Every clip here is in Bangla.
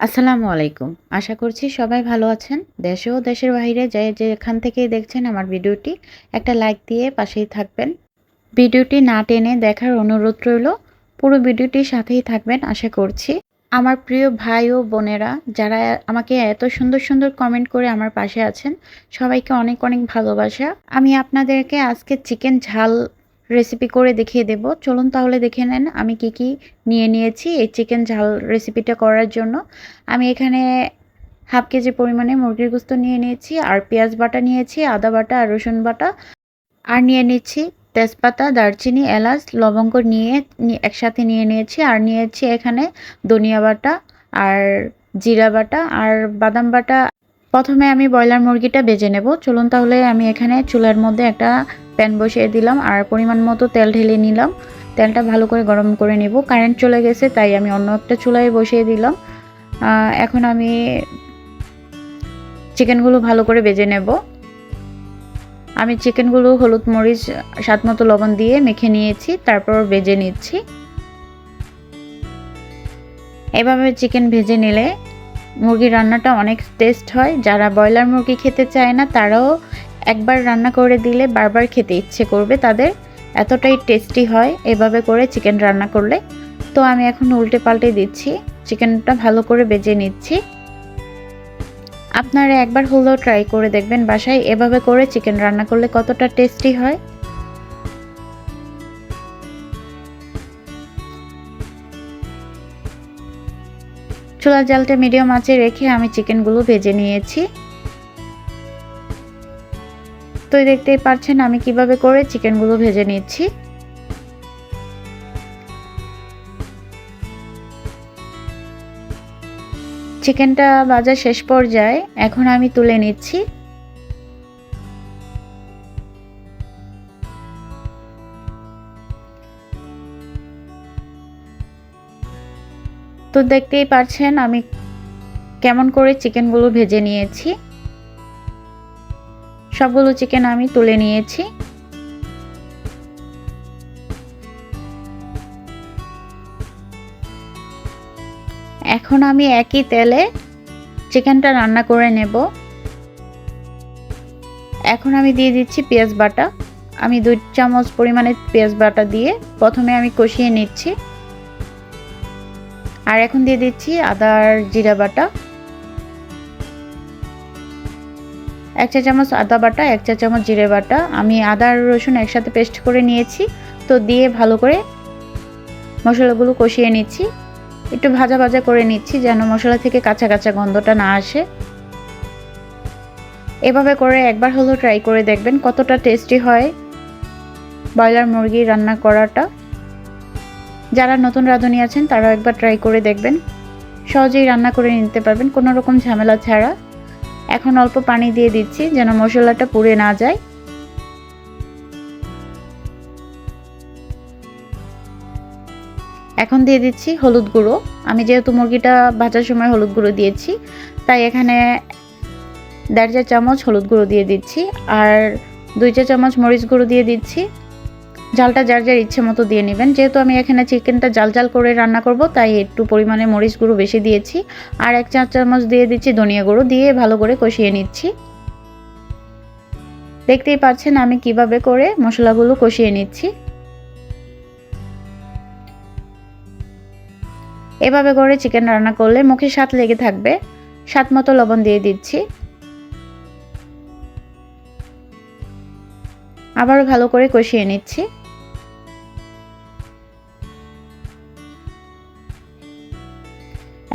আসসালামু আলাইকুম। আশা করছি সবাই ভালো আছেন। দেশে ও দেশের বাইরে যে যেখান থেকেই দেখছেন আমার ভিডিওটি, একটা লাইক দিয়ে পাশেই থাকবেন। ভিডিওটি না টেনে দেখার অনুরোধ রইল। পুরো ভিডিওটির সাথেই থাকবেন আশা করছি। আমার প্রিয় ভাই ও বোনেরা যারা আমাকে এত সুন্দর, সুন্দর কমেন্ট করে আমার পাশে আছেন, সবাইকে অনেক, অনেক ভালোবাসা। আমি আপনাদেরকে আজকে চিকেন ঝাল রেসিপি করে দেখিয়ে দেব। চলুন তাহলে দেখে নেন আমি কি, কি নিয়ে নিয়েছি এই চিকেন ঝাল রেসিপিটা করার জন্য। আমি এখানে হাফ কেজি পরিমাণে মুরগির গোস্ত নিয়ে নিয়েছি, আর পেঁয়াজ বাটা নিয়েছি, আদা বাটা আর রসুন বাটা, আর নিয়ে নিচ্ছি তেজপাতা, দারচিনি, এলাচ, লবঙ্গ নিয়ে একসাথে নিয়ে নিয়েছি। আর নিয়েছি এখানে ধনিয়া বাটা আর জিরা বাটা আর বাদাম বাটা। প্রথমে আমি ব্রয়লার মুরগিটা ভেজে নেব। চলুন তাহলে আমি এখানে চুলার মধ্যে একটা প্যান বসিয়ে দিলাম আর পরিমাণ মতো তেল ঢেলে নিলাম। তেলটা ভালো করে গরম করে নেব। কারেন্ট চলে গেছে তাই আমি অন্য একটা চুলায় বসিয়ে দিলাম। এখন আমি চিকেনগুলো ভালো করে ভেজে নেব। আমি চিকেনগুলো হলুদ মরিচ স্বাদ মতো লবণ দিয়ে মেখে নিয়েছি, তারপর ভেজে নিচ্ছি। এভাবে চিকেন ভেজে নিলে মুরগির রান্নাটা অনেক টেস্ট হয়। যারা ব্রয়লার মুরগি খেতে চায় না তারাও একবার রান্না করে দিলে বারবার খেতে ইচ্ছে করবে তাদের, এতটাই টেস্টি হয় এভাবে করে চিকেন রান্না করলে। তো আমি এখন উল্টে পাল্টে দিচ্ছি, চিকেনটা ভালো করে ভেজে নিচ্ছি। আপনারা একবার হলেও ট্রাই করে দেখবেন বাসায় এভাবে করে চিকেন রান্না করলে কতটা টেস্টি হয়। চুলার জালটা মিডিয়াম আঁচে রেখে আমি চিকেনগুলো ভেজে নিয়েছি। তো দেখতেই পাচ্ছেন আমি কিভাবে করে চিকেনগুলো ভেজে নিচ্ছি। চিকেনটা ভাজা শেষ পর্যায়ে এখন আমি তুলে নিচ্ছি। তো দেখতেই পাচ্ছেন আমি কেমন করে চিকেনগুলো ভেজে নিয়েছি। সবগুলো চিকেন আমি তুলে নিয়েছি। এখন আমি একই তেলে চিকেনটা রান্না করে নেব। এখন আমি দিয়ে দিচ্ছি পেঁয়াজ বাটা। আমি 2 চামচ পরিমাণে পেঁয়াজ বাটা দিয়ে প্রথমে আমি কষিয়ে নিচ্ছি। আর এখন দিয়ে দিচ্ছি আদা আর জিরা বাটা। 1 চা চামচ আদা বাটা, 1 চা চামচ জিরে বাটা। আমি আদা আর রসুন একসাথে পেস্ট করে নিয়েছি। তো দিয়ে ভালো করে মশলাগুলো কষিয়ে নিচ্ছি। একটু ভাজা ভাজা করে নিচ্ছি যেন মশলা থেকে কাঁচা কাঁচা গন্ধটা না আসে। এভাবে করে একবার হলেও ট্রাই করে দেখবেন কতটা টেস্টি হয় ব্রয়লার মুরগি রান্না করাটা। যারা নতুন রাঁধুনি আছেন তারাও একবার ট্রাই করে দেখবেন, সহজেই রান্না করে নিতে পারবেন কোনো রকম ঝামেলা ছাড়া। এখন অল্প পানি দিয়ে দিচ্ছি যেন মশলাটা পুড়ে না যায়। এখন দিয়ে দিচ্ছি হলুদ গুঁড়ো। আমি যেহেতু মুরগিটা ভাজার সময় হলুদ গুঁড়ো দিয়েছি তাই এখানে 1.5 চা চামচ হলুদ গুঁড়ো দিয়ে দিচ্ছি। আর 2 চা চামচ মরিচ গুঁড়ো দিয়ে দিচ্ছি। ঝালটা যার যার ইচ্ছে মতো দিয়ে নেবেন। যেহেতু আমি এখানে চিকেনটা জাল জাল করে রান্না করব তাই একটু পরিমাণে মরিচ গুঁড়ো বেশি দিয়েছি। আর 1 চা চামচ দিয়ে দিচ্ছি ধনিয়া গুঁড়ো, দিয়ে ভালো করে কষিয়ে নিচ্ছি। দেখতেই পাচ্ছেন আমি কিভাবে করে মশলাগুলো কষিয়ে নিচ্ছি। এভাবে করে চিকেন রান্না করলে মুখে স্বাদ লেগে থাকবে। স্বাদ মতো লবণ দিয়ে দিচ্ছি। আবারও ভালো করে কষিয়ে নিচ্ছি।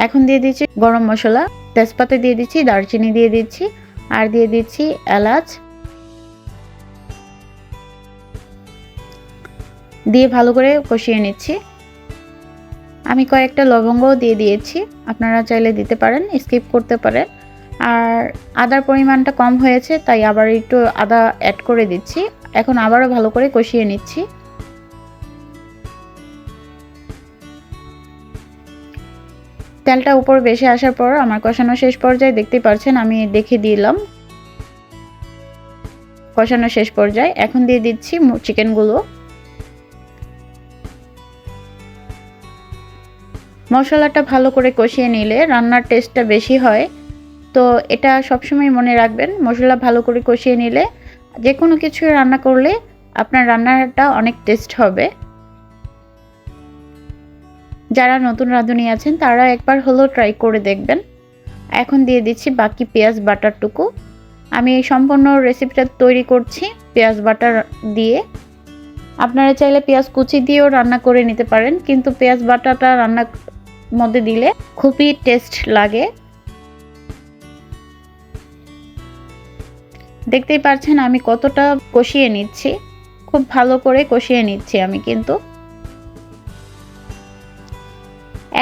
এখন দিয়ে দিচ্ছি গরম মশলা, তেজপাতা দিয়ে দিচ্ছি, দারচিনি দিয়ে দিচ্ছি, আর দিয়ে দিচ্ছি এলাচ। দিয়ে ভালো করে কষিয়ে নিচ্ছি। আমি কয়েকটা লবঙ্গও দিয়ে দিয়েছি, আপনারা চাইলে দিতে পারেন, স্কিপ করতে পারেন। আর আদার পরিমাণটা কম হয়েছে তাই আবার একটু আদা অ্যাড করে দিচ্ছি। এখন আবারও ভালো করে কষিয়ে নিচ্ছি। তেলটা উপর ভেসে আসার পর আমার কষানো শেষ পর্যায়ে দেখতে পাচ্ছেন আমি দেখে দিলাম কষানো শেষ পর্যায়ে। এখন দিয়ে দিচ্ছি চিকেনগুলো। মশলাটা ভালো করে কষিয়ে নিলে রান্নার টেস্টটা বেশি হয়। তো এটা সবসময় মনে রাখবেন, মশলা ভালো করে কষিয়ে নিলে যে কোনো কিছু রান্না করলে আপনার রান্নাটা অনেক টেস্ট হবে। যারা নতুন রাঁধুনি আছেন তারা একবার হলেও ট্রাই করে দেখবেন। এখন দিয়ে দিচ্ছি বাকি পেঁয়াজ বাটারটুকু। আমি এই সম্পূর্ণ রেসিপিটা তৈরি করছি পেঁয়াজ বাটার দিয়ে। আপনারা চাইলে পেঁয়াজ কুচি দিয়েও রান্না করে নিতে পারেন, কিন্তু পেঁয়াজ বাটাটা রান্নার মধ্যে দিলে খুবই টেস্ট লাগে। দেখতেই পাচ্ছেন আমি কতটা কষিয়ে নিচ্ছি, খুব ভালো করে কষিয়ে নিচ্ছি আমি। কিন্তু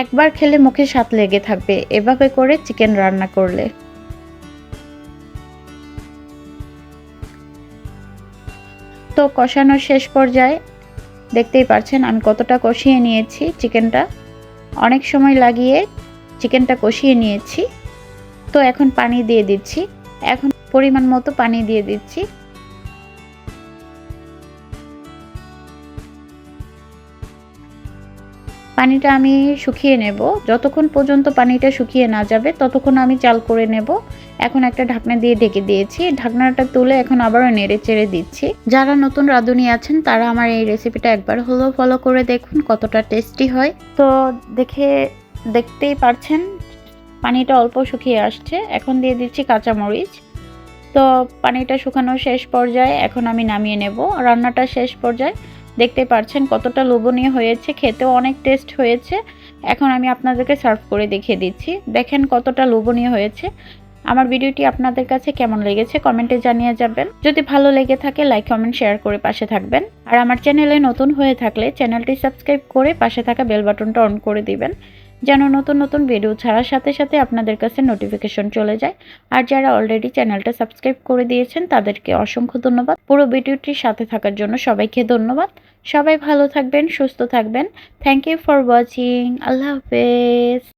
একবার খেলে মুখে স্বাদ লেগে থাকবে এভাবে করে চিকেন রান্না করলে। তো কষানোর শেষ পর্যায়ে দেখতেই পাচ্ছেন আমি কতটা কষিয়ে নিয়েছি চিকেনটা। অনেক সময় লাগিয়ে চিকেনটা কষিয়ে নিয়েছি। তো এখন পানি দিয়ে দিচ্ছি। এখন পরিমাণ মতো পানি দিয়ে দিচ্ছি। পানিটা আমি শুকিয়ে নেব। যতক্ষণ পর্যন্ত পানিটা শুকিয়ে না যাবে ততক্ষণ আমি চাল করে নেব। এখন একটা ঢাকনা দিয়ে ঢেকে দিয়েছি। ঢাকনাটা তুলে এখন আবারও নেড়ে চেড়ে দিচ্ছি। যারা নতুন রাঁধুনি আছেন তারা আমার এই রেসিপিটা একবার হলেও ফলো করে দেখুন, কতটা টেস্টি হয়। তো দেখতেই পারছেন পানিটা অল্প শুকিয়ে আসছে। এখন দিয়ে দিচ্ছি কাঁচামরিচ। তো পানিটা শুকানো শেষ পর্যায়ে এখন আমি নামিয়ে নেব। রান্নাটা শেষ পর্যায়ে দেখতে পাচ্ছেন কতটা লোভনীয় হয়েছে, খেতেও অনেক টেস্ট হয়েছে। এখন আমি আপনাদেরকে সার্ভ করে দেখিয়ে দিচ্ছি। দেখেন কতটা লোভনীয় হয়েছে। আমার ভিডিওটি আপনাদের কাছে কেমন লেগেছে কমেন্টে জানিয়ে যাবেন। যদি ভালো লেগে থাকে লাইক কমেন্ট শেয়ার করে পাশে থাকবেন। আর আমার চ্যানেলে নতুন হয়ে থাকলে চ্যানেলটি সাবস্ক্রাইব করে পাশে থাকা বেল বাটনটা অন করে দিবেন, যেন নতুন নতুন ভিডিও ছাড়ার সাথে সাথে আপনাদের কাছে নোটিফিকেশন চলে যায়। আর যারা অলরেডি চ্যানেলটা সাবস্ক্রাইব করে দিয়েছেন তাদেরকে অসংখ্য ধন্যবাদ। পুরো ভিডিওটির সাথে থাকার জন্য সবাইকে ধন্যবাদ। সবাই ভালো থাকবেন, সুস্থ থাকবেন। Thank you for watching. আল্লাহ হাফেজ।